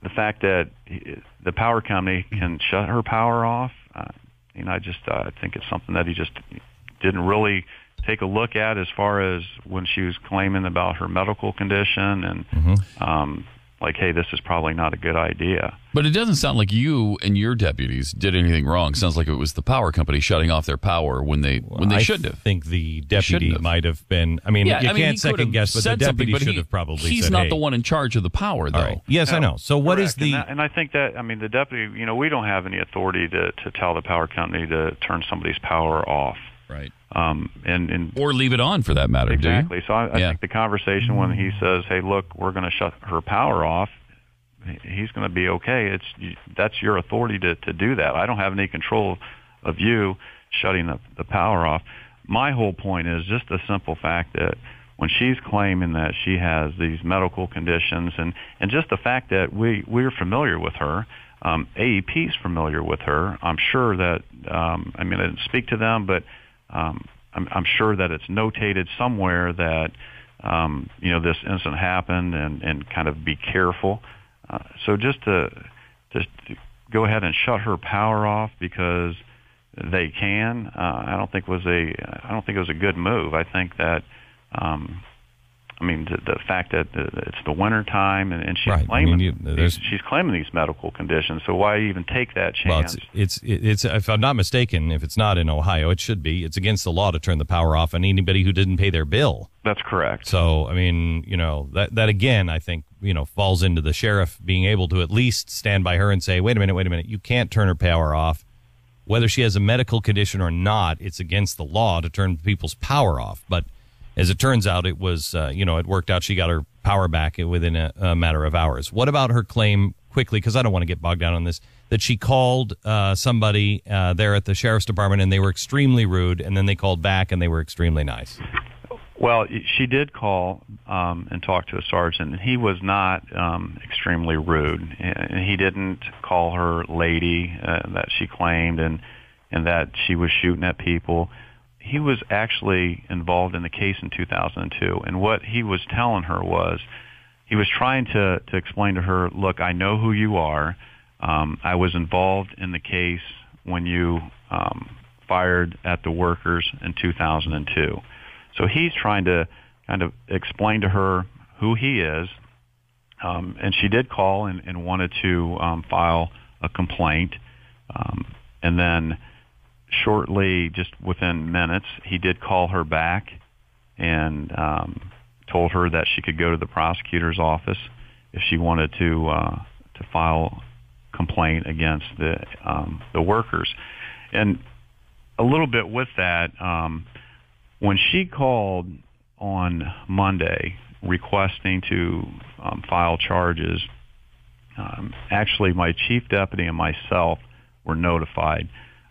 the fact that the power company can shut her power off, I think it's something that he just didn't really take a look at as far as when she was claiming about her medical condition and hey, this is probably not a good idea. But it doesn't sound like you and your deputies did anything wrong. It sounds like it was the power company shutting off their power when they shouldn't have. I think the deputy might have been. I mean, you can't second guess, but the deputy should have probably said, he's not the one in charge of the power, though. Right. Yes, I know. So what is the... And I think that, the deputy, we don't have any authority to tell the power company to turn somebody's power off. Right. Or leave it on, for that matter. Exactly. Do you? So I think the conversation when he says, "Hey, look, we're going to shut her power off," he's going to be okay. That's your authority to do that. I don't have any control of you shutting the power off. My whole point is just the simple fact that when she's claiming that she has these medical conditions, and just the fact that we're familiar with her. AEP's familiar with her. I'm sure that I didn't speak to them, but I'm sure that it's notated somewhere that this incident happened, and kind of be careful. So just to go ahead and shut her power off because they can, I don't think it was a good move. I think that the fact that it's the winter time and she's claiming she's claiming these medical conditions. So why even take that chance? Well, it's if I'm not mistaken, if it's not in Ohio, it should be. It's against the law to turn the power off on anybody who didn't pay their bill. That's correct. So that again, I think falls into the sheriff being able to at least stand by her and say, wait a minute, you can't turn her power off. Whether she has a medical condition or not, it's against the law to turn people's power off. But as it turns out, it was, it worked out. She got her power back within a matter of hours. What about her claim, quickly, because I don't want to get bogged down on this, that she called somebody there at the sheriff's department and they were extremely rude, and then they called back and they were extremely nice? Well, she did call and talk to a sergeant, and he was not extremely rude. And he didn't call her lady that she claimed and that she was shooting at people. He was actually involved in the case in 2002, and what he was telling her was he was trying to explain to her, look, I know who you are. I was involved in the case when you fired at the workers in 2002. So he's trying to kind of explain to her who he is, and she did call and wanted to file a complaint, and then shortly, just within minutes, he did call her back and told her that she could go to the prosecutor's office if she wanted to file a complaint against the workers. And a little bit with that, when she called on Monday requesting to file charges, actually my chief deputy and myself were notified.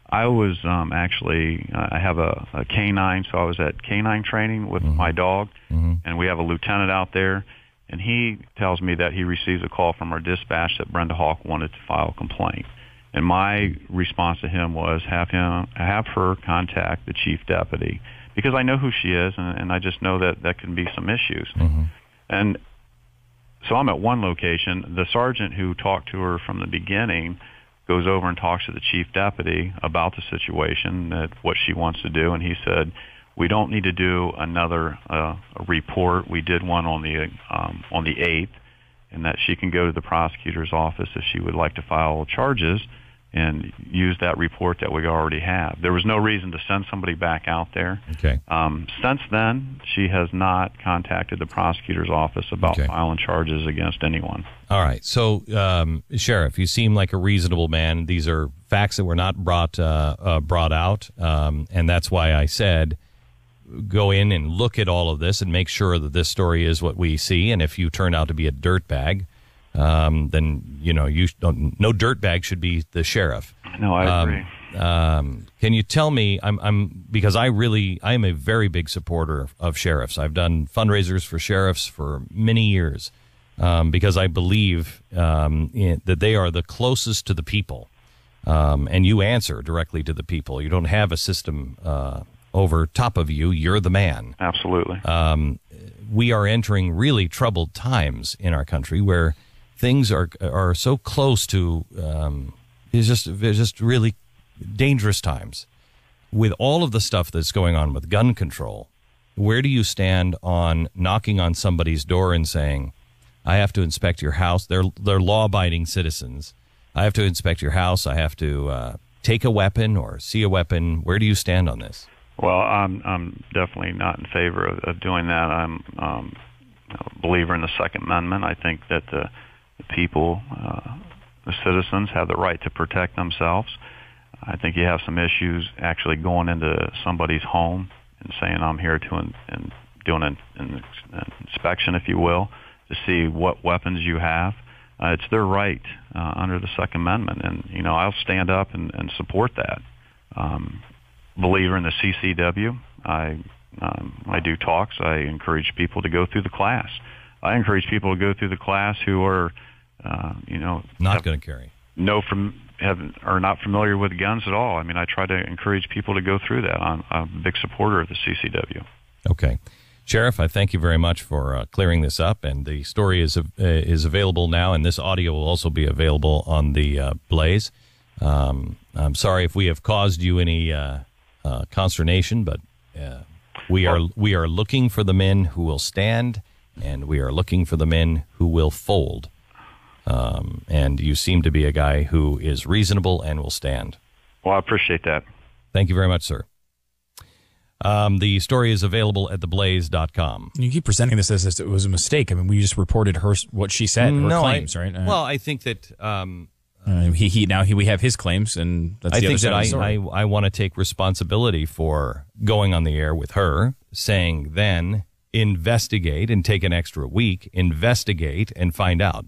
I was I have a canine, so I was at canine training with my dog, and we have a lieutenant out there, and he tells me that he receives a call from our dispatch that Brenda Hawk wanted to file a complaint. And my response to him was have her contact the chief deputy, because I know who she is, and I just know that can be some issues. And so I'm at one location. The sergeant who talked to her from the beginning goes over and talks to the chief deputy about the situation, that what she wants to do, and he said, we don't need to do another report. We did one on the 8th, and that she can go to the prosecutor's office if she would like to file charges and use that report that we already have. There was no reason to send somebody back out there. Okay. Since then, she has not contacted the prosecutor's office about filing charges against anyone. All right. So, Sheriff, you seem like a reasonable man. These are facts that were not brought out, and that's why I said go in and look at all of this and make sure that this story is what we see. And if you turn out to be a dirtbag, then no dirtbag should be the sheriff. No, I agree. Can you tell me? Because I am a very big supporter of sheriffs. I've done fundraisers for sheriffs for many years because I believe that they are the closest to the people, and you answer directly to the people. You don't have a system over top of you. You're the man. Absolutely. We are entering really troubled times in our country where things are so close to it's just really dangerous times. With all of the stuff that's going on with gun control, where do you stand on knocking on somebody's door and saying, I have to inspect your house? They're law-abiding citizens. I have to inspect your house. I have to take a weapon or see a weapon. Where do you stand on this? Well, I'm definitely not in favor of doing that. I'm a believer in the Second Amendment. I think that the people, the citizens, have the right to protect themselves. I think you have some issues actually going into somebody's home and saying, I'm here to and doing an inspection, if you will, to see what weapons you have. It's their right under the Second Amendment, and I'll stand up and support that. Believer in the CCW. I do talks. I encourage people to go through the class. I encourage people to go through the class who are, not going to carry. Are not familiar with guns at all. I mean, I try to encourage people to go through that. I'm a big supporter of the CCW. Okay. Sheriff, I thank you very much for clearing this up, and the story is available now, and this audio will also be available on the Blaze. I'm sorry if we have caused you any consternation, but we are looking for the men who will stand, and we are looking for the men who will fold. And you seem to be a guy who is reasonable and will stand. Well, I appreciate that. Thank you very much, sir. The story is available at theblaze.com. You keep presenting this as it was a mistake. I mean, we just reported what she said, her claims, right? Well, I think that we have his claims, and that's the other side of the story. I want to take responsibility for going on the air with her, saying then investigate and take an extra week, investigate and find out.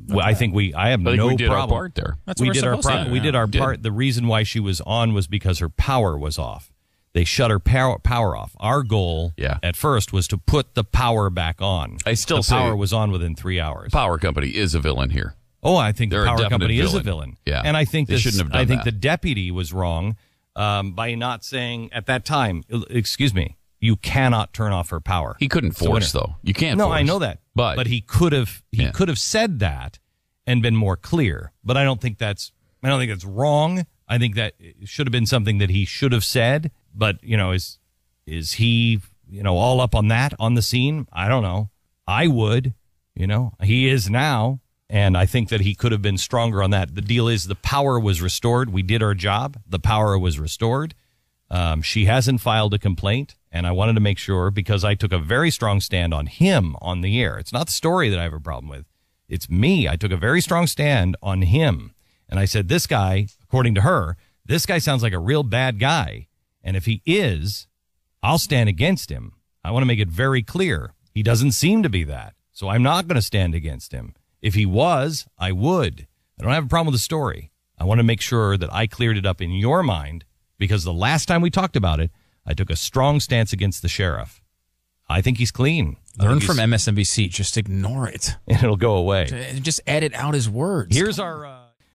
Well, I think I have no problem. We did our part there. We did our part. The reason why she was on was because her power was off. They shut her power off. Our goal at first was to put the power back on. I still say the power was on within 3 hours. Power company is a villain here. Oh, I think the power company is a villain. Yeah, and I think they shouldn't have done that. the deputy was wrong by not saying at that time, excuse me, you cannot turn off her power. He couldn't force, though. You can't. No, force. I know that, but he could have. He could have said that and been more clear. But I don't think that's wrong. I think that it should have been something that he should have said. But is he all up on that on the scene? I don't know. I would. He is now, and I think that he could have been stronger on that. The deal is the power was restored. We did our job. The power was restored. She hasn't filed a complaint, and I wanted to make sure because I took a very strong stand on him on the air. It's not the story that I have a problem with. It's me. I took a very strong stand on him, and I said, this guy, according to her, this guy sounds like a real bad guy, and if he is, I'll stand against him. I want to make it very clear. He doesn't seem to be that, so I'm not going to stand against him. If he was, I would. I don't have a problem with the story. I want to make sure that I cleared it up in your mind, because the last time we talked about it, I took a strong stance against the sheriff. I think he's clean. Learn from MSNBC. Just ignore it. And it'll go away. Just edit out his words. Here's our...